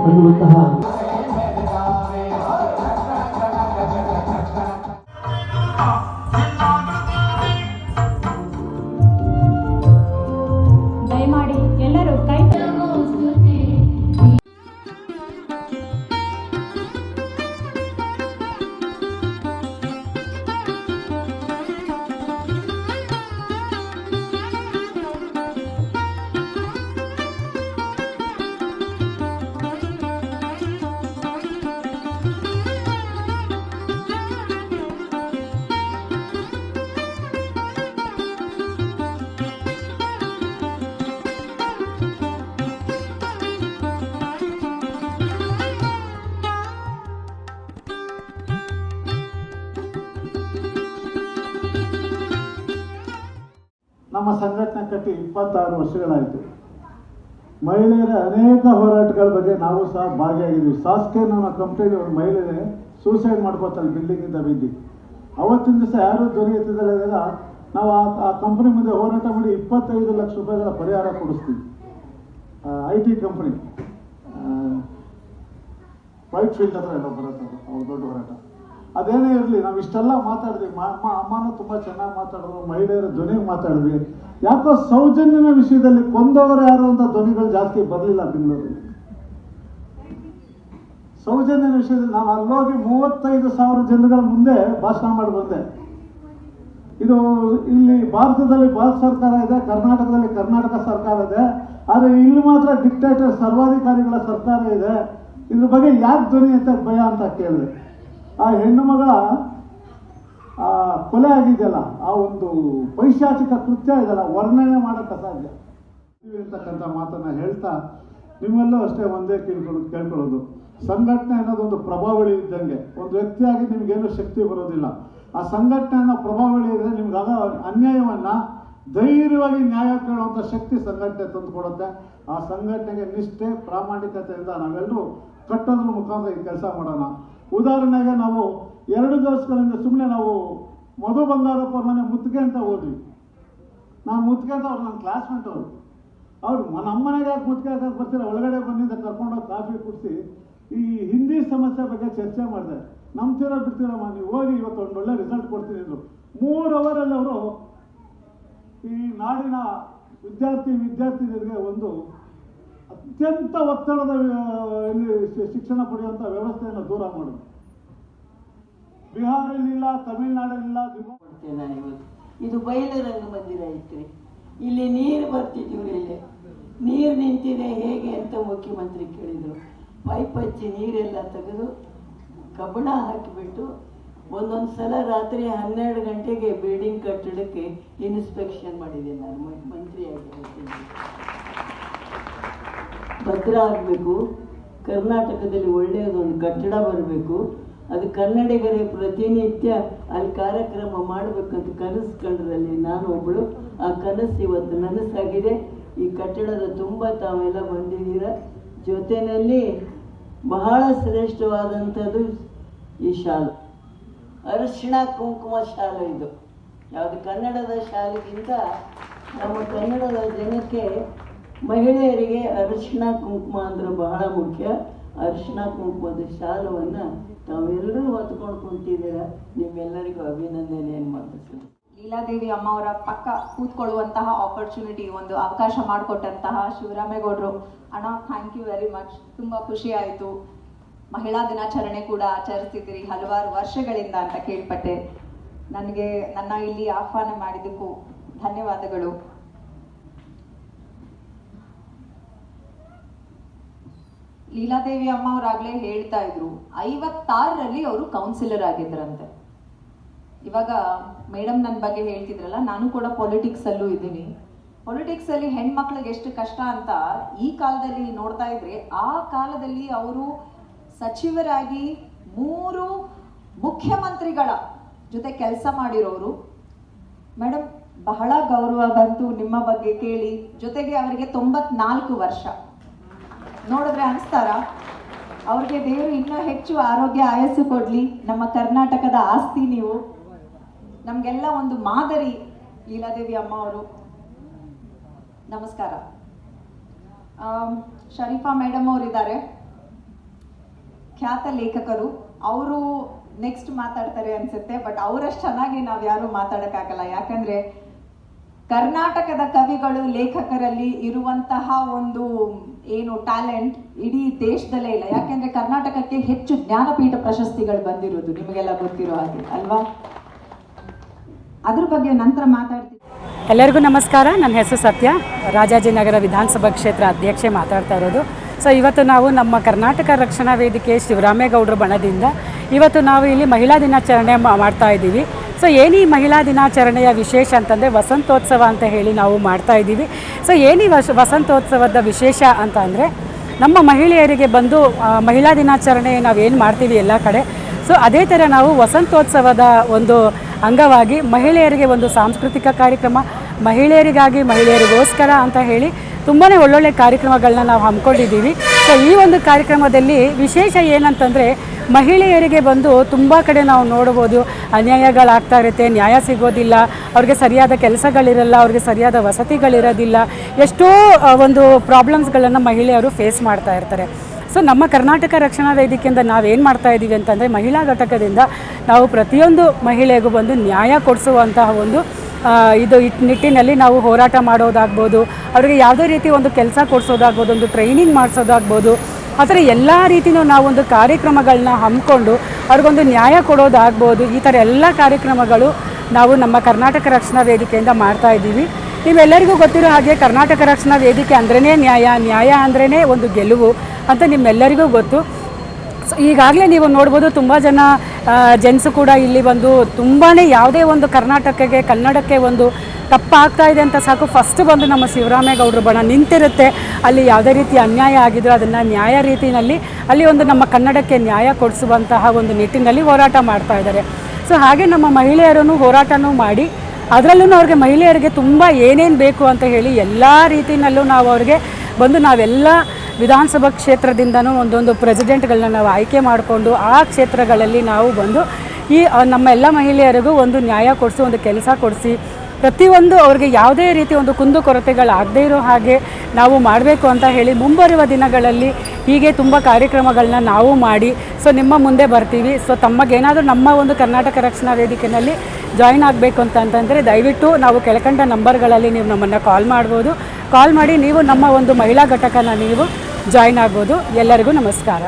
ಅನ್ನುವಂತಹ ದಯಮಾಡಿ ಎಲ್ಲರೂ ಕೈ ನಮ್ಮ ಸಂಘಟನೆ ಕಟ್ಟಿ 26 ವರ್ಷಗಳಾಯಿತು. ಮಹಿಳೆಯರ ಅನೇಕ ಹೋರಾಟಗಳ ಬಗ್ಗೆ ನಾವು ಸಹ ಭಾಗಿಯಾಗಿದ್ದೀವಿ. ಸಾಸ್ಕೆ ನಮ್ಮ ಕಂಪ್ನಿಗೆ ಒಂದು ಮಹಿಳೆ ಸೂಸೈಡ್ ಮಾಡ್ಕೋತಾಳೆ ಬಿಲ್ಡಿಂಗಿಂದ ಬಿದ್ದು. ಅವತ್ತಿನ ದಿವಸ ಯಾರೂ ಧ್ವನಿ ಎತ್ತಿದಾಗ ನಾವು ಆ ಕಂಪ್ನಿ ಮುಂದೆ ಹೋರಾಟ ಮಾಡಿ 25 ಲಕ್ಷ ರೂಪಾಯಿಗಳ ಪರಿಹಾರ ಕೊಡಿಸ್ತೀವಿ. IT ಕಂಪ್ನಿ ವೈಟ್ ಫೀಲ್ಡ್ ಹತ್ರ ಎಲ್ಲ ಬರುತ್ತೆ, ಅವ್ರು ದೊಡ್ಡ ಹೋರಾಟ. ಅದೇನೇ ಇರಲಿ, ನಾವು ಇಷ್ಟೆಲ್ಲ ಮಾತಾಡಿದ್ವಿ. ಅಮ್ಮನೂ ತುಂಬ ಚೆನ್ನಾಗಿ ಮಾತಾಡಿದ್ರು, ಮಹಿಳೆಯರ ಧ್ವನಿಗೆ ಮಾತಾಡಿದ್ವಿ. ಯಾಕೋ ಸೌಜನ್ಯನ ವಿಷಯದಲ್ಲಿ ಕೊಂದವರು ಯಾರು ಅಂತ ಧ್ವನಿಗಳು ಜಾಸ್ತಿ ಬರಲಿಲ್ಲ ಬೆಂಗಳೂರಲ್ಲಿ. ಸೌಜನ್ಯನ ವಿಷಯದಲ್ಲಿ ನಾನು ಅಲ್ಲೋಗಿ 35,000 ಜನಗಳ ಮುಂದೆ ಭಾಷಣ ಮಾಡಿ ಬಂದೆ. ಇದು ಇಲ್ಲಿ ಭಾರತದಲ್ಲಿ ಭಾರತ ಸರ್ಕಾರ ಇದೆ, ಕರ್ನಾಟಕದಲ್ಲಿ ಕರ್ನಾಟಕ ಸರ್ಕಾರ ಇದೆ, ಆದರೆ ಇಲ್ಲಿ ಮಾತ್ರ ಡಿಕ್ಟೇಟರ್ ಸರ್ವಾಧಿಕಾರಿಗಳ ಸರ್ಕಾರ ಇದೆ. ಇದ್ರ ಬಗ್ಗೆ ಯಾಕೆ ಧ್ವನಿ ಅಂತ ಭಯ ಅಂತ ಕೇಳಿದೆ. ಆ ಹೆಣ್ಣು ಮಗಳ ಕೊಲೆ ಆಗಿದೆಯಲ್ಲ, ಆ ಒಂದು ಪೈಶಾಚಿಕ ಕೃತ್ಯ ಇದೆಯಲ್ಲ, ವರ್ಣನೆ ಮಾಡೋಕ್ಕೆ ಅಸಾಧ್ಯ ಅಂತಕ್ಕಂಥ ಮಾತನ್ನು ಹೇಳ್ತಾ ನಿಮ್ಮೆಲ್ಲೂ ಅಷ್ಟೇ ಒಂದೇ ಕೇಳ್ಕೊಳ್ಳೋದು, ಸಂಘಟನೆ ಅನ್ನೋದೊಂದು ಪ್ರಭಾವಳಿ ಇದ್ದಂಗೆ. ಒಂದು ವ್ಯಕ್ತಿಯಾಗಿ ನಿಮಗೇನು ಶಕ್ತಿ ಬರೋದಿಲ್ಲ. ಆ ಸಂಘಟನೆ ಅನ್ನೋ ಪ್ರಭಾವಳಿ ಇದ್ದರೆ ನಿಮ್ಗಾಗ ಅನ್ಯಾಯವನ್ನು ಧೈರ್ಯವಾಗಿ ನ್ಯಾಯ ಕೇಳುವಂಥ ಶಕ್ತಿ ಸಂಘಟನೆ ತಂದುಕೊಡುತ್ತೆ. ಆ ಸಂಘಟನೆಗೆ ನಿಷ್ಠೆ ಪ್ರಾಮಾಣಿಕತೆಯಿಂದ ನಾವೆಲ್ಲರೂ ಕಟ್ಟೋದ್ರ ಮುಖಾಂತರ ಈ ಕೆಲಸ ಮಾಡೋಣ. ಉದಾಹರಣೆಗೆ ನಾವು 2 ದಿವಸಗಳಿಂದ ಸುಮ್ಮನೆ ನಾವು ಮಧು ಬಂಗಾರಪ್ಪ ಅವ್ರ ಮನೆ ಮುತ್ತಿಗೆ ಅಂತ ಹೋದ್ವಿ. ನಾನು ಮುತ್ತಿಗೆ ಅಂತ ಅವ್ರು ನನ್ನ ಕ್ಲಾಸ್ಮೇಟ್ ಅವರು ನಮ್ಮ ಮನೆಗೆ ಯಾಕೆ ಮುತ್ತಿಗೆ ಹಾಕಕ್ಕೆ ಬರ್ತೀರ, ಒಳಗಡೆ ಬಂದಿದ್ದ ಕರ್ಕೊಂಡೋಗಿ ಕಾಫಿ ಕುಡಿಸಿ ಈ ಹಿಂದಿ ಸಮಸ್ಯೆ ಬಗ್ಗೆ ಚರ್ಚೆ ಮಾಡಿದೆ. ನಂಬ್ತೀರೋ ಬಿಡ್ತೀರಮ್ಮ, ನೀವು ಹೋಗಿ ಇವತ್ತು ಒಂದು ಒಳ್ಳೆ ರಿಸಲ್ಟ್ ಕೊಡ್ತೀನಿ ಅಂದರು. 3 ಅವರಲ್ಲಿ ಅವರು ಈ ನಾಡಿನ ವಿದ್ಯಾರ್ಥಿನಿಯರಿಗೆ ಒಂದು ಅತ್ಯಂತ ಒತ್ತಡದ ಶಿಕ್ಷಣ ಪಡೆಯುವಂಥ ವ್ಯವಸ್ಥೆಯನ್ನು ದೂರ ಮಾಡೋದು. ಬಿಹಾರಲ್ಲಿಲ್ಲ, ತಮಿಳುನಾಡಲ್ಲಿಲ್ಲ. ನಾನು ಇವತ್ತು ಇದು ಬಯಲುರಂಗ ಮಂದಿರ ಐತ್ರಿ, ಇಲ್ಲಿ ನೀರು ಬರ್ತಿದ್ದೀವಿ, ಇಲ್ಲಿ ನೀರು ನಿಂತಿದೆ ಹೇಗೆ ಅಂತ ಮುಖ್ಯಮಂತ್ರಿ ಕೇಳಿದರು. ಪೈಪ್ ಹಚ್ಚಿ ನೀರೆಲ್ಲ ತೆಗೆದು ಕಬ್ಬಣ ಹಾಕಿಬಿಟ್ಟು ಒಂದೊಂದು ಸಲ ರಾತ್ರಿ 12 ಗಂಟೆಗೆ ಬಿಲ್ಡಿಂಗ್ ಕಟ್ಟಡಕ್ಕೆ ಇನ್ಸ್ಪೆಕ್ಷನ್ ಮಾಡಿದೆ. ನಾನು ಮಂತ್ರಿಯಾಗಿ ಭದ್ರ ಆಗಬೇಕು, ಕರ್ನಾಟಕದಲ್ಲಿ ಒಳ್ಳೆಯದೊಂದು ಕಟ್ಟಡ ಬರಬೇಕು, ಅದು ಕನ್ನಡಿಗರೇ ಪ್ರತಿನಿತ್ಯ ಅಲ್ಲಿ ಕಾರ್ಯಕ್ರಮ ಮಾಡಬೇಕಂತ ಕನಸು ಕಂಡ್ರಲ್ಲಿ ನಾನು ಒಬ್ಬಳು. ಆ ಕನಸು ಇವತ್ತು ನನಸಾಗಿದೆ. ಈ ಕಟ್ಟಡದ ತುಂಬ ತಾವೆಲ್ಲ ಬಂದಿದ್ದೀರ. ಜೊತೆಯಲ್ಲಿ ಬಹಳ ಶ್ರೇಷ್ಠವಾದಂಥದ್ದು ಈ ಶಾಲೆ, ಅರಿಶಿಣ ಕುಂಕುಮ ಶಾಲೆ. ಇದು ಯಾವುದು ಕನ್ನಡದ ಶಾಲೆಗಿಂತ ನಮ್ಮ ಕನ್ನಡದ ಜನಕ್ಕೆ ಮಹಿಳೆಯರಿಗೆ ಅರಿಶಿಣ ಕುಂಕುಮ ಅಂದರೆ ಬಹಳ ಮುಖ್ಯ. ಅರಿಶಿಣ ಕುಂಕುಮದ ಶಾಲವನ್ನು ತಾವೆಲ್ಲರೂ ಹೊತ್ಕೊಂಡು ಕುಂತಿದ್ದೀರ. ನಿಮ್ಮೆಲ್ಲರಿಗೂ ಅಭಿನಂದನೆಯನ್ನು ಮಾಡ್ತೀನಿ. ಲೀಲಾದೇವಿ ಅಮ್ಮ ಅವರ ಪಕ್ಕ ಕೂತ್ಕೊಳ್ಳುವಂತಹ ಆಪರ್ಚುನಿಟಿ, ಒಂದು ಅವಕಾಶ ಮಾಡಿಕೊಟ್ಟಂತಹ ಶಿವರಾಮೇಗೌಡರು ಅಣ್ಣ, ಥ್ಯಾಂಕ್ ಯು ವೆರಿ ಮಚ್. ತುಂಬ ಖುಷಿ ಆಯಿತು. ಮಹಿಳಾ ದಿನಾಚರಣೆ ಕೂಡ ಆಚರಿಸ್ತಿದ್ದೀರಿ ಹಲವಾರು ವರ್ಷಗಳಿಂದ ಅಂತ ಕೇಳ್ಪಟ್ಟೆ. ನನಗೆ ನನ್ನ ಇಲ್ಲಿ ಆಹ್ವಾನ ಮಾಡಿದ್ದಕ್ಕೂ ಧನ್ಯವಾದಗಳು. ಲೀಲಾದೇವಿ ಅಮ್ಮ ಅವರಾಗಲೇ ಹೇಳ್ತಾ ಇದ್ರು, 56ರಲ್ಲಿ ಅವರು ಕೌನ್ಸಿಲರ್ ಆಗಿದ್ರಂತೆ. ಇವಾಗ ಮೇಡಮ್ ನನ್ನ ಬಗ್ಗೆ ಹೇಳ್ತಿದ್ರಲ್ಲ, ನಾನು ಕೂಡ ಪೊಲಿಟಿಕ್ಸ್ ಅಲ್ಲೂ ಇದ್ದೀನಿ. ಪೊಲಿಟಿಕ್ಸ್ ಅಲ್ಲಿ ಹೆಣ್ಮಕ್ಳಿಗೆ ಎಷ್ಟು ಕಷ್ಟ ಅಂತ ಈ ಕಾಲದಲ್ಲಿ ನೋಡ್ತಾ ಇದ್ರೆ, ಆ ಕಾಲದಲ್ಲಿ ಅವರು ಸಚಿವರಾಗಿ 3 ಮುಖ್ಯಮಂತ್ರಿಗಳ ಜೊತೆ ಕೆಲಸ ಮಾಡಿರೋರು. ಮೇಡಮ್, ಬಹಳ ಗೌರವ ಬಂತು ನಿಮ್ಮ ಬಗ್ಗೆ ಕೇಳಿ. ಜೊತೆಗೆ ಅವರಿಗೆ 94 ವರ್ಷ. ನೋಡಿದ್ರೆ ಅನಿಸ್ತಾರ, ಅವ್ರಿಗೆ ದೇವರು ಇನ್ನೂ ಹೆಚ್ಚು ಆರೋಗ್ಯ ಆಯಸ್ಸು ಕೊಡ್ಲಿ. ನಮ್ಮ ಕರ್ನಾಟಕದ ಆಸ್ತಿ ನೀವು, ನಮಗೆಲ್ಲ ಒಂದು ಮಾದರಿ ಲೀಲಾದೇವಿ ಅಮ್ಮ ಅವರು. ನಮಸ್ಕಾರ. ಶರೀಫಾ ಮೇಡಮ್ ಅವರಿದ್ದಾರೆ. ಖ್ಯಾತ ಲೇಖಕರು. ಅವರು ನೆಕ್ಸ್ಟ್ ಮಾತಾಡ್ತಾರೆ ಅನ್ಸುತ್ತೆ, ಬಟ್ ಅವರಷ್ಟು ಚೆನ್ನಾಗಿ ನಾವು ಯಾರು ಮಾತಾಡಕ್ಕಾಗಲ್ಲ. ಯಾಕಂದ್ರೆ ಕರ್ನಾಟಕದ ಕವಿಗಳು ಲೇಖಕರಲ್ಲಿ ಇರುವಂತಹ ಒಂದು ಏನು ಟ್ಯಾಲೆಂಟ್ ಇಡೀ ದೇಶದಲ್ಲೇ ಇಲ್ಲ. ಯಾಕೆಂದ್ರೆ ಕರ್ನಾಟಕಕ್ಕೆ ಹೆಚ್ಚು ಜ್ಞಾನಪೀಠ ಪ್ರಶಸ್ತಿಗಳು ಬಂದಿರೋದು ನಿಮಗೆಲ್ಲ ಗೊತ್ತಿರೋ ಹಾಗೆ ಅಲ್ವಾ. ಅದ್ರ ಬಗ್ಗೆ ನಂತರ ಮಾತಾಡ್ತೀವಿ. ಎಲ್ಲರಿಗೂ ನಮಸ್ಕಾರ. ನನ್ನ ಹೆಸರು ಸತ್ಯ, ರಾಜಾಜಿನಗರ ವಿಧಾನಸಭಾ ಕ್ಷೇತ್ರ ಅಧ್ಯಕ್ಷೆ ಮಾತಾಡ್ತಾ ಇರೋದು. ಸೊ ಇವತ್ತು ನಾವು ನಮ್ಮ ಕರ್ನಾಟಕ ರಕ್ಷಣಾ ವೇದಿಕೆ ಶಿವರಾಮೇಗೌಡರ ಬಣದಿಂದ ಇವತ್ತು ನಾವು ಇಲ್ಲಿ ಮಹಿಳಾ ದಿನಾಚರಣೆ ಮಾಡ್ತಾ ಇದ್ದೀವಿ. ಸೊ ಏನು ಈ ಮಹಿಳಾ ದಿನಾಚರಣೆಯ ವಿಶೇಷ ಅಂತಂದರೆ ವಸಂತೋತ್ಸವ ಅಂತ ಹೇಳಿ ನಾವು ಮಾಡ್ತಾ ಇದ್ದೀವಿ. ಸೊ ಏನು ವಸಂತೋತ್ಸವದ ವಿಶೇಷ ಅಂತ ಅಂದರೆ ನಮ್ಮ ಮಹಿಳೆಯರಿಗೆ ಬಂದು ಮಹಿಳಾ ದಿನಾಚರಣೆ ನಾವೇನು ಮಾಡ್ತೀವಿ ಎಲ್ಲ ಕಡೆ, ಸೊ ಅದೇ ಥರ ನಾವು ವಸಂತೋತ್ಸವದ ಒಂದು ಅಂಗವಾಗಿ ಮಹಿಳೆಯರಿಗೆ ಒಂದು ಸಾಂಸ್ಕೃತಿಕ ಕಾರ್ಯಕ್ರಮ, ಮಹಿಳೆಯರಿಗೋಸ್ಕರ ಅಂತ ಹೇಳಿ ತುಂಬಾ ಒಳ್ಳೊಳ್ಳೆ ಕಾರ್ಯಕ್ರಮಗಳನ್ನ ನಾವು ಹಮ್ಮಿಕೊಂಡಿದ್ದೀವಿ. ಸೊ ಈ ಒಂದು ಕಾರ್ಯಕ್ರಮದಲ್ಲಿ ವಿಶೇಷ ಏನಂತಂದರೆ ಮಹಿಳೆಯರಿಗೆ ಬಂದು ತುಂಬ ಕಡೆ ನಾವು ನೋಡ್ಬೋದು ಅನ್ಯಾಯಗಳಾಗ್ತಾ ಇರುತ್ತೆ, ನ್ಯಾಯ ಸಿಗೋದಿಲ್ಲ, ಅವ್ರಿಗೆ ಸರಿಯಾದ ಕೆಲಸಗಳಿರಲ್ಲ, ಅವ್ರಿಗೆ ಸರಿಯಾದ ವಸತಿಗಳಿರೋದಿಲ್ಲ, ಎಷ್ಟೋ ಒಂದು ಪ್ರಾಬ್ಲಮ್ಸ್ಗಳನ್ನು ಮಹಿಳೆಯರು ಫೇಸ್ ಮಾಡ್ತಾ ಇರ್ತಾರೆ. ಸೊ ನಮ್ಮ ಕರ್ನಾಟಕ ರಕ್ಷಣಾ ವೇದಿಕೆಯಿಂದ ನಾವೇನು ಮಾಡ್ತಾ ಇದ್ದೀವಿ ಅಂತಂದರೆ ಮಹಿಳಾ ಘಟಕದಿಂದ ನಾವು ಪ್ರತಿಯೊಂದು ಮಹಿಳೆಗೂ ಬಂದು ನ್ಯಾಯ ಕೊಡಿಸುವಂತಹ ಒಂದು ಇದು ನಿಟ್ಟಿನಲ್ಲಿ ನಾವು ಹೋರಾಟ ಮಾಡೋದಾಗ್ಬೋದು, ಅವರಿಗೆ ಯಾವುದೇ ರೀತಿ ಒಂದು ಕೆಲಸ ಕೊಡಿಸೋದಾಗ್ಬೋದು, ಒಂದು ಟ್ರೈನಿಂಗ್ ಮಾಡಿಸೋದಾಗ್ಬೋದು, ಆ ಥರ ಎಲ್ಲ ರೀತಿಯೂ ನಾವೊಂದು ಕಾರ್ಯಕ್ರಮಗಳನ್ನ ಹಮ್ಮಿಕೊಂಡು ಅವ್ರಿಗೊಂದು ನ್ಯಾಯ ಕೊಡೋದಾಗ್ಬೋದು. ಈ ಥರ ಎಲ್ಲ ಕಾರ್ಯಕ್ರಮಗಳು ನಾವು ನಮ್ಮ ಕರ್ನಾಟಕ ರಕ್ಷಣಾ ವೇದಿಕೆಯಿಂದ ಮಾಡ್ತಾಯಿದ್ದೀವಿ. ನಿಮ್ಮೆಲ್ಲರಿಗೂ ಗೊತ್ತಿರೋ ಹಾಗೆ ಕರ್ನಾಟಕ ರಕ್ಷಣಾ ವೇದಿಕೆ ಅಂದ್ರೇ ನ್ಯಾಯ ಅಂದ್ರೇ ಒಂದು ಗೆಲುವು ಅಂತ ನಿಮ್ಮೆಲ್ಲರಿಗೂ ಗೊತ್ತು. ಸೊ ಈಗಾಗಲೇ ನೀವು ನೋಡ್ಬೋದು ತುಂಬ ಜನ ಜೆಂಟ್ಸು ಕೂಡ ಇಲ್ಲಿ ಬಂದು ತುಂಬಾ ಯಾವುದೇ ಒಂದು ಕನ್ನಡಕ್ಕೆ ಒಂದು ತಪ್ಪಾಗ್ತಾ ಇದೆ ಅಂತ ಸಾಕು ಫಸ್ಟ್ ಬಂದು ನಮ್ಮ ಶಿವರಾಮೇಗೌಡರ ಬಣ ನಿಂತಿರುತ್ತೆ. ಅಲ್ಲಿ ಯಾವುದೇ ರೀತಿ ಅನ್ಯಾಯ ಆಗಿದ್ರು ಅದನ್ನು ನ್ಯಾಯ ರೀತಿಯಲ್ಲಿ ಅಲ್ಲಿ ಒಂದು ನಮ್ಮ ಕನ್ನಡಕ್ಕೆ ನ್ಯಾಯ ಕೊಡಿಸುವಂತಹ ಒಂದು ನಿಟ್ಟಿನಲ್ಲಿ ಹೋರಾಟ ಮಾಡ್ತಾ ಇದ್ದಾರೆ. ಸೊ ಹಾಗೆ ನಮ್ಮ ಮಹಿಳೆಯರನ್ನು ಹೋರಾಟನೂ ಮಾಡಿ ಅದರಲ್ಲೂ ಅವ್ರಿಗೆ ಮಹಿಳೆಯರಿಗೆ ತುಂಬ ಏನೇನು ಬೇಕು ಅಂತ ಹೇಳಿ ಎಲ್ಲ ರೀತಿಯಲ್ಲೂ ನಾವು ಅವ್ರಿಗೆ ಬಂದು ನಾವೆಲ್ಲ ವಿಧಾನಸಭಾ ಕ್ಷೇತ್ರದಿಂದನೂ ಒಂದೊಂದು ಪ್ರೆಸಿಡೆಂಟ್ಗಳನ್ನ ನಾವು ಆಯ್ಕೆ ಮಾಡಿಕೊಂಡು ಆ ಕ್ಷೇತ್ರಗಳಲ್ಲಿ ನಾವು ಬಂದು ಈ ನಮ್ಮ ಎಲ್ಲ ಮಹಿಳೆಯರಿಗೂ ಒಂದು ನ್ಯಾಯ ಕೊಡಿಸಿ, ಒಂದು ಕೆಲಸ ಕೊಡಿಸಿ, ಪ್ರತಿಯೊಂದು ಅವ್ರಿಗೆ ಯಾವುದೇ ರೀತಿ ಒಂದು ಕುಂದುಕೊರತೆಗಳಾಗದೇ ಇರೋ ಹಾಗೆ ನಾವು ಮಾಡಬೇಕು ಅಂತ ಹೇಳಿ ಮುಂಬರುವ ದಿನಗಳಲ್ಲಿ ಹೀಗೆ ತುಂಬ ಕಾರ್ಯಕ್ರಮಗಳನ್ನ ನಾವು ಮಾಡಿ ಸೊ ನಿಮ್ಮ ಮುಂದೆ ಬರ್ತೀವಿ. ಸೊ ತಮಗೇನಾದರೂ ನಮ್ಮ ಒಂದು ಕರ್ನಾಟಕ ರಕ್ಷಣಾ ವೇದಿಕೆಯಲ್ಲಿ ಜಾಯಿನ್ ಆಗಬೇಕು ಅಂತಂದರೆ ದಯವಿಟ್ಟು ನಾವು ಕೆಳಕಂಡ ನಂಬರ್ಗಳಲ್ಲಿ ನೀವು ನಮ್ಮನ್ನು ಕಾಲ್ ಮಾಡ್ಬೋದು. ಕಾಲ್ ಮಾಡಿ ನೀವು ನಮ್ಮ ಒಂದು ಮಹಿಳಾ ಘಟಕನ ನೀವು ಜಾಯಿನ್ ಆಗ್ಬೋದು. ಎಲ್ಲರಿಗೂ ನಮಸ್ಕಾರ.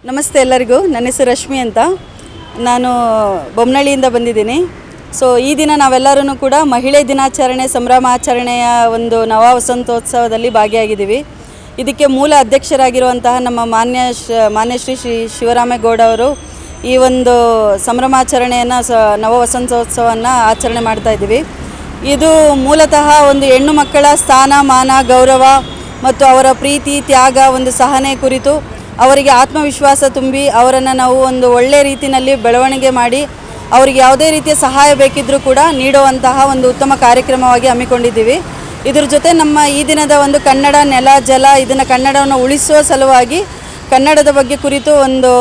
ನಮಸ್ತೆ ಎಲ್ಲರಿಗೂ. ನನ್ನ ಹೆಸರು ರಶ್ಮಿ ಅಂತ, ನಾನು ಬೊಮ್ಮನಹಳ್ಳಿಯಿಂದ ಬಂದಿದ್ದೀನಿ. ಸೊ ಈ ದಿನ ನಾವೆಲ್ಲರೂ ಕೂಡ ಮಹಿಳೆ ದಿನಾಚರಣೆ ಸಂಭ್ರಮಾಚರಣೆಯ ಒಂದು ನವ ವಸಂತೋತ್ಸವದಲ್ಲಿ ಭಾಗಿಯಾಗಿದ್ದೀವಿ. ಇದಕ್ಕೆ ಮೂಲ ಅಧ್ಯಕ್ಷರಾಗಿರುವಂತಹ ನಮ್ಮ ಮಾನ್ಯ ಶ್ರೀ ಶಿವರಾಮೇಗೌಡ ಅವರು ಈ ಒಂದು ಸಂಭ್ರಮಾಚರಣೆಯನ್ನು ನವ ವಸಂತೋತ್ಸವವನ್ನು ಆಚರಣೆ ಮಾಡ್ತಾಯಿದ್ದೀವಿ. ಇದು ಮೂಲತಃ ಒಂದು ಹೆಣ್ಣು ಮಕ್ಕಳ ಸ್ಥಾನ ಮಾನ ಗೌರವ ಮತ್ತು ಅವರ ಪ್ರೀತಿ ತ್ಯಾಗ ಒಂದು ಸಹನೆ ಕುರಿತು ಅವರಿಗೆ ಆತ್ಮವಿಶ್ವಾಸ ತುಂಬಿ ಅವರನ್ನು ನಾವು ಒಂದು ಒಳ್ಳೆಯ ರೀತಿಯಲ್ಲಿ ಬೆಳವಣಿಗೆ ಮಾಡಿ ಅವರಿಗೆ ಯಾವುದೇ ರೀತಿಯ ಸಹಾಯ ಬೇಕಿದ್ದರೂ ಕೂಡ ನೀಡುವಂತಹ ಒಂದು ಉತ್ತಮ ಕಾರ್ಯಕ್ರಮವಾಗಿ ಹಮ್ಮಿಕೊಂಡಿದ್ದೀವಿ. ಇದ್ರ ಜೊತೆ ನಮ್ಮ ಈ ದಿನದ ಒಂದು ಕನ್ನಡ ನೆಲ ಜಲ ಇದನ್ನು ಕನ್ನಡವನ್ನು ಉಳಿಸುವ ಸಲುವಾಗಿ ಕನ್ನಡದ ಬಗ್ಗೆ ಕುರಿತು ಒಂದು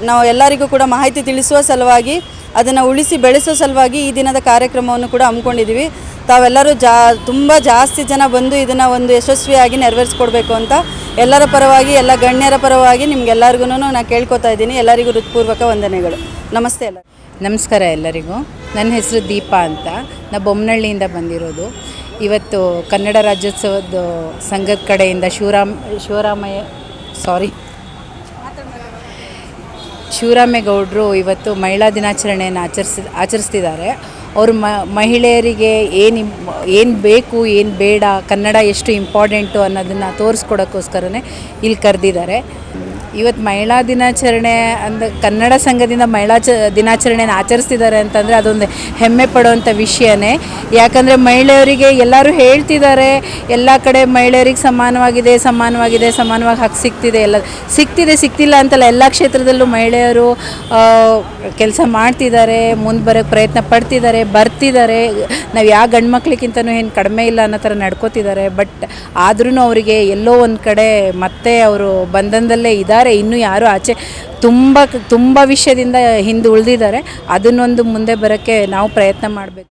ನಾವು ಎಲ್ಲರಿಗೂ ಕೂಡ ಮಾಹಿತಿ ತಿಳಿಸುವ ಸಲುವಾಗಿ ಅದನ್ನು ಉಳಿಸಿ ಬೆಳೆಸುವ ಸಲುವಾಗಿ ಈ ದಿನದ ಕಾರ್ಯಕ್ರಮವನ್ನು ಕೂಡ ಹಮ್ಮಿಕೊಂಡಿದ್ದೀವಿ. ತಾವೆಲ್ಲರೂ ತುಂಬ ಜಾಸ್ತಿ ಜನ ಬಂದು ಇದನ್ನು ಒಂದು ಯಶಸ್ವಿಯಾಗಿ ನೆರವೇರಿಸ್ಕೊಡ್ಬೇಕು ಅಂತ ಎಲ್ಲರ ಪರವಾಗಿ ಎಲ್ಲ ಗಣ್ಯರ ಪರವಾಗಿ ನಿಮ್ಗೆಲ್ಲರಿಗೂ ನಾನು ಕೇಳ್ಕೊತಾ ಇದ್ದೀನಿ. ಎಲ್ಲರಿಗೂ ಹೃತ್ಪೂರ್ವಕ ವಂದನೆಗಳು. ನಮಸ್ತೆ ಎಲ್ಲ. ನಮಸ್ಕಾರ ಎಲ್ಲರಿಗೂ. ನನ್ನ ಹೆಸರು ದೀಪಾ ಅಂತ, ನಾನು ಬೊಮ್ಮನಹಳ್ಳಿಯಿಂದ ಬಂದಿರೋದು. ಇವತ್ತು ಕನ್ನಡ ರಾಜ್ಯೋತ್ಸವದ ಸಂಘದ ಕಡೆಯಿಂದ ಶಿವರಾಮೇಗೌಡರು ಇವತ್ತು ಮಹಿಳಾ ದಿನಾಚರಣೆಯನ್ನು ಆಚರಿಸ್ತಿದ್ದಾರೆ. ಅವರು ಮಹಿಳೆಯರಿಗೆ ಏನು ಬೇಕು ಏನು ಬೇಡ, ಕನ್ನಡ ಎಷ್ಟು ಇಂಪಾರ್ಟೆಂಟು ಅನ್ನೋದನ್ನು ತೋರಿಸ್ಕೊಡೋಕ್ಕೋಸ್ಕರನೇ ಇಲ್ಲಿ ಕರೆದಿದ್ದಾರೆ. ಇವತ್ತು ಮಹಿಳಾ ದಿನಾಚರಣೆ ಕನ್ನಡ ಸಂಘದಿಂದ ದಿನಾಚರಣೆಯನ್ನು ಆಚರಿಸ್ತಿದ್ದಾರೆ ಅಂತಂದರೆ ಅದೊಂದು ಹೆಮ್ಮೆ ಪಡುವಂಥ ವಿಷಯನೇ. ಯಾಕಂದರೆ ಮಹಿಳೆಯರಿಗೆ ಎಲ್ಲರೂ ಹೇಳ್ತಿದ್ದಾರೆ ಎಲ್ಲ ಕಡೆ ಮಹಿಳೆಯರಿಗೆ ಸಮಾನವಾಗಿ ಹಕ್ಕು ಸಿಗ್ತಿಲ್ಲ ಅಂತಲ್ಲ, ಎಲ್ಲ ಕ್ಷೇತ್ರದಲ್ಲೂ ಮಹಿಳೆಯರು ಕೆಲಸ ಮಾಡ್ತಿದ್ದಾರೆ, ಮುಂದೆ ಬರೋಕ್ಕೆ ಪ್ರಯತ್ನ ಬರ್ತಿದ್ದಾರೆ. ನಾವು ಯಾವ ಗಂಡು ಮಕ್ಳಿಗಿಂತನೂ ಏನು ಕಡಿಮೆ ಇಲ್ಲ ಅನ್ನೋ ಥರ ನಡ್ಕೋತಿದ್ದಾರೆ. ಬಟ್ ಆದ್ರೂ ಅವರಿಗೆ ಎಲ್ಲೋ ಒಂದು ಕಡೆ ಮತ್ತೆ ಅವರು ಬಂಧನದಲ್ಲೇ ಇದ್ದಾರೆ. ಇನ್ನೂ ಯಾರು ಆಚೆ ತುಂಬ ವಿಷಯದಿಂದ ಹಿಂದೆ ಉಳಿದಿದ್ದಾರೆ. ಅದನ್ನೊಂದು ಮುಂದೆ ಬರೋಕ್ಕೆ ನಾವು ಪ್ರಯತ್ನ ಮಾಡಬೇಕು.